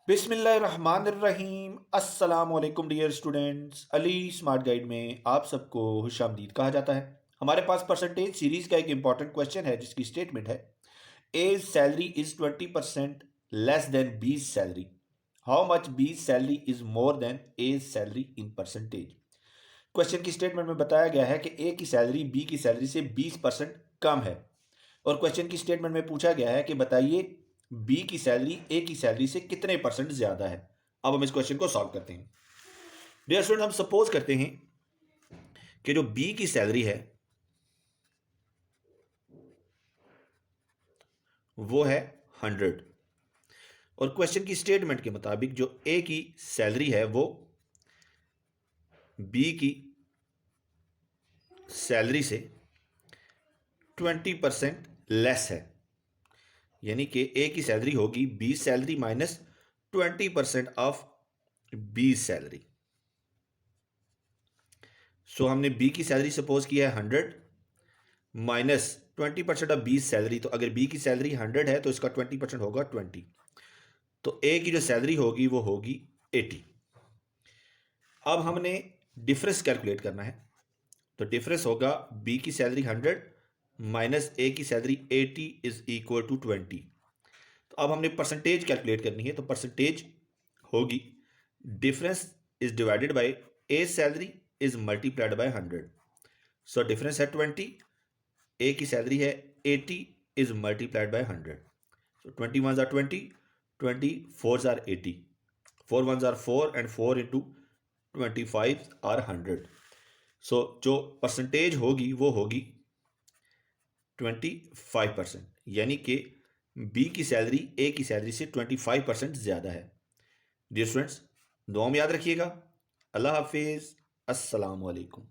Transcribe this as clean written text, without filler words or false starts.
बिस्मिल्लाहिर्रहमानिर्रहीम। अस्सलाम वालेकुम dear students. Ali smart guide में आप सबको खुशामदीद कहा जाता है। हमारे पास परसेंटेज सीरीज का एक इंपॉर्टेंट क्वेश्चन है जिसकी स्टेटमेंट है A's salary is 20% less than B's salary. How much B's salary is more than A's salary in percentage. Question की स्टेटमेंट में बताया गया है कि ए की सैलरी बी की सैलरी से 20% कम है और क्वेश्चन की स्टेटमेंट में पूछा गया है कि बताइए बी की सैलरी ए की सैलरी से कितने परसेंट ज्यादा है। अब हम इस क्वेश्चन को सॉल्व करते हैं। डियर स्टूडेंट, हम सपोज करते हैं कि जो बी की सैलरी है वो है 100 और क्वेश्चन की स्टेटमेंट के मुताबिक जो ए की सैलरी है वो बी की सैलरी से 20% लेस है। यानी कि ए की सैलरी होगी B salary minus 20% off B salary. So हमने बी की सैलरी सपोज किया है 100 माइनस 20% ऑफ बी सैलरी। तो अगर बी की सैलरी 100 है तो इसका 20% होगा 20। तो ए की जो सैलरी होगी वो होगी 80। अब हमने डिफरेंस कैलकुलेट करना है। तो डिफरेंस होगा बी की सैलरी 100 माइनस ए की सैलरी 80 इज इक्वल टू 20। तो अब हमने परसेंटेज कैलकुलेट करनी है। तो परसेंटेज होगी difference is divided by A salary is multiplied by 100। So difference है 20, ए की सैलरी है 80 is multiplied by 100। So 20 ones are 20, 20 fours are 80, 4 ones are 4 and 4 into 25 are 100। सो जो परसेंटेज होगी वो होगी 25%। यानी कि बी की सैलरी ए की सैलरी से 25% ज़्यादा है। डियर स्टूडेंट्स, दुआ में याद रखिएगा। अल्लाह हाफिज़। अस्सलाम वालेकुम।